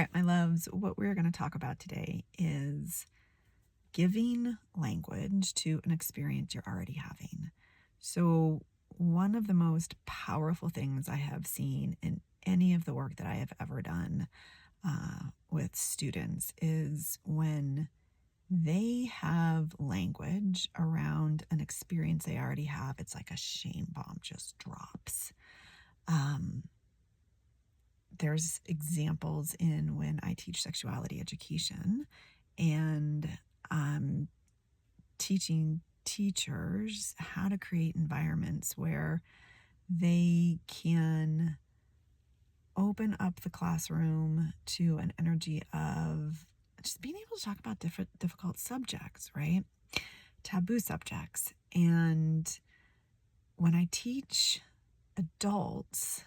All right, my loves, what we're going to talk about today is giving language to an experience you're already having. So, one of the most powerful things I have seen in any of the work that I have ever done with students is when they have language around an experience they already have, it's like a shame bomb just drops. Um, there's examples in when I teach sexuality education and I'm teaching teachers how to create environments where they can open up the classroom to an energy of just being able to talk about difficult subjects, right? Taboo subjects. And when I teach adults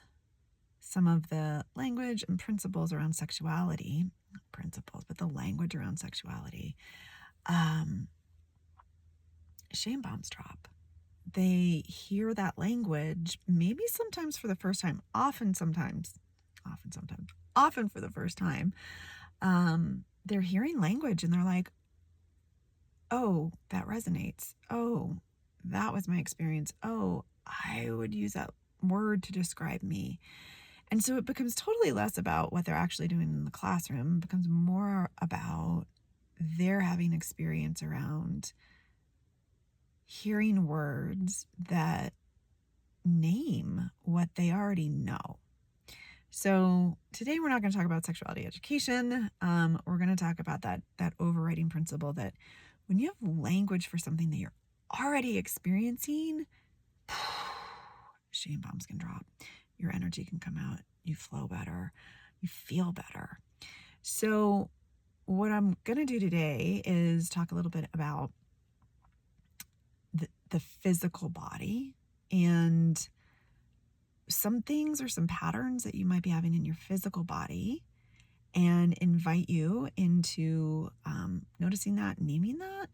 some of the language and principles around sexuality, not principles, but the language around sexuality, shame bombs drop. They hear that language, maybe sometimes for the first time, often for the first time. They're hearing language and they're like, oh, that resonates. Oh, that was my experience. Oh, I would use that word to describe me. And so it becomes totally less about what they're actually doing in the classroom. It becomes more about their having experience around hearing words that name what they already know. So today we're not going to talk about sexuality education. We're going to talk about that overriding principle that when you have language for something that you're already experiencing, shame bombs can drop. Your energy can come out. You flow better. You feel better. So what I'm going to do today is talk a little bit about the physical body and some things or some patterns that you might be having in your physical body and invite you into noticing that, naming that,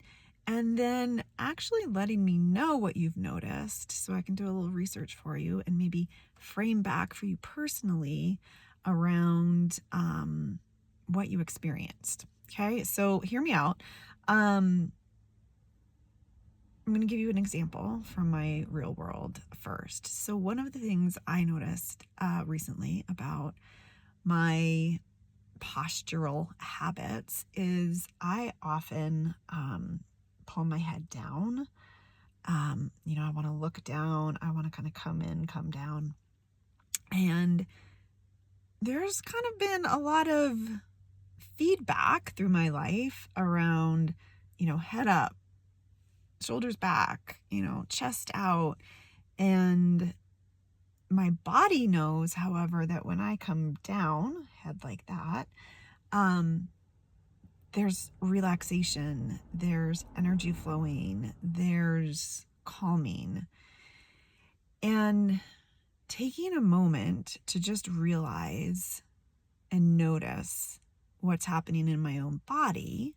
and then actually letting me know what you've noticed so I can do a little research for you and maybe frame back for you personally around what you experienced. Okay, so hear me out. I'm going to give you an example from my real world first. So one of the things I noticed recently about my postural habits is I often pull my head down. I want to look down. I want to kind of come in, come down. And there's kind of been a lot of feedback through my life around, head up, shoulders back, chest out. And my body knows, however, that when I come down, head like that, there's relaxation, there's energy flowing, there's calming. And taking a moment to just realize and notice what's happening in my own body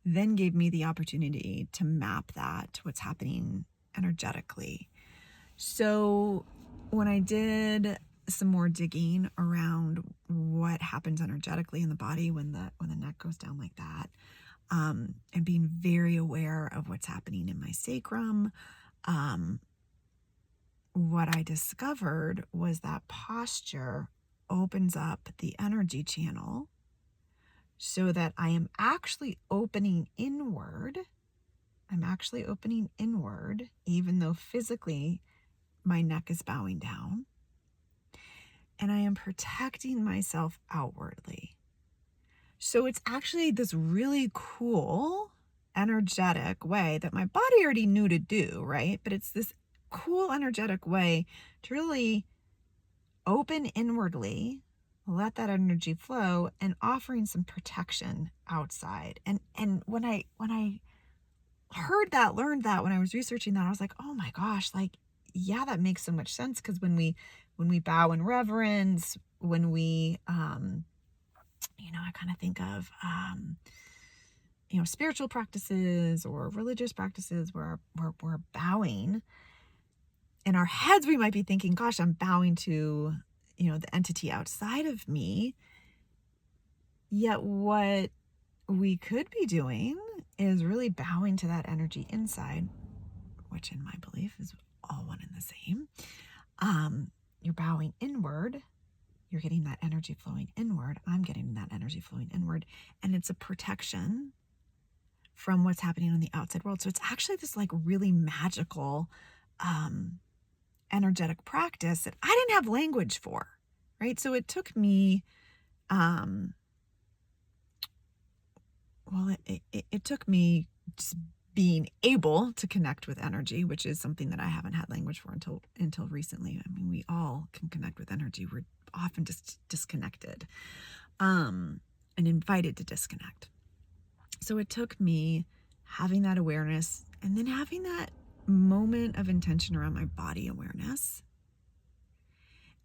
then gave me the opportunity to map that to what's happening energetically. So when I did some more digging around what happens energetically in the body when the neck goes down like that, and being very aware of what's happening in my sacrum, what I discovered was that posture opens up the energy channel so that I am actually opening inward. Even though physically my neck is bowing down. And I am protecting myself outwardly. So it's actually this really cool, energetic way that my body already knew to do, right? But it's this cool, energetic way to really open inwardly, let that energy flow, and offering some protection outside. And when I heard that, learned that, when I was researching that, I was like, oh my gosh, yeah, that makes so much sense. Because when we bow in reverence, when we, I kind of think of, spiritual practices or religious practices where we're bowing. In our heads, we might be thinking, gosh, I'm bowing to, the entity outside of me. Yet what we could be doing is really bowing to that energy inside, which in my belief is all one and the same. You're bowing inward. You're getting that energy flowing inward. I'm getting that energy flowing inward. And it's a protection from what's happening in the outside world. So it's actually this like really magical, energetic practice that I didn't have language for, right? So it took me, um, it took me just being able to connect with energy, which is something that I haven't had language for until recently. I mean, we all can connect with energy. We're often just disconnected, and invited to disconnect. So it took me having that awareness and then having that moment of intention around my body awareness,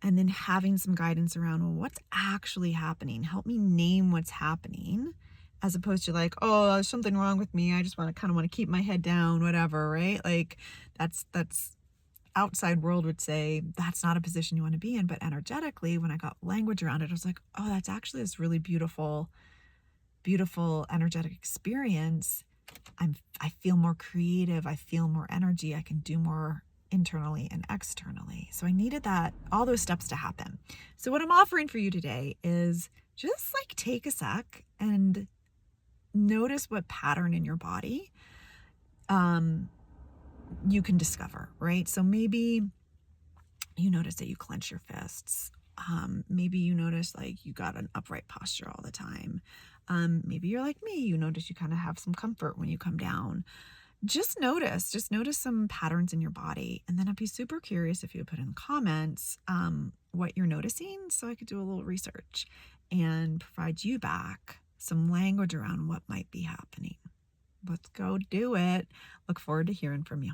and then having some guidance around, well, what's actually happening? Help me name what's happening, as opposed to like, oh, there's something wrong with me. I just kind of want to keep my head down, whatever, right? Like that's outside world would say that's not a position you want to be in. But energetically, when I got language around it, I was like, oh, that's actually this really beautiful, beautiful energetic experience. I feel more creative. I feel more energy. I can do more internally and externally. So I needed all those steps to happen. So what I'm offering for you today is just like take a sec and notice what pattern in your body you can discover, right? So maybe you notice that you clench your fists. Maybe you notice like you got an upright posture all the time. Maybe you're like me, you notice you kind of have some comfort when you come down. Just notice some patterns in your body. And then I'd be super curious if you would put in the comments what you're noticing so I could do a little research and provide you back some language around what might be happening. Let's go do it. Look forward to hearing from you.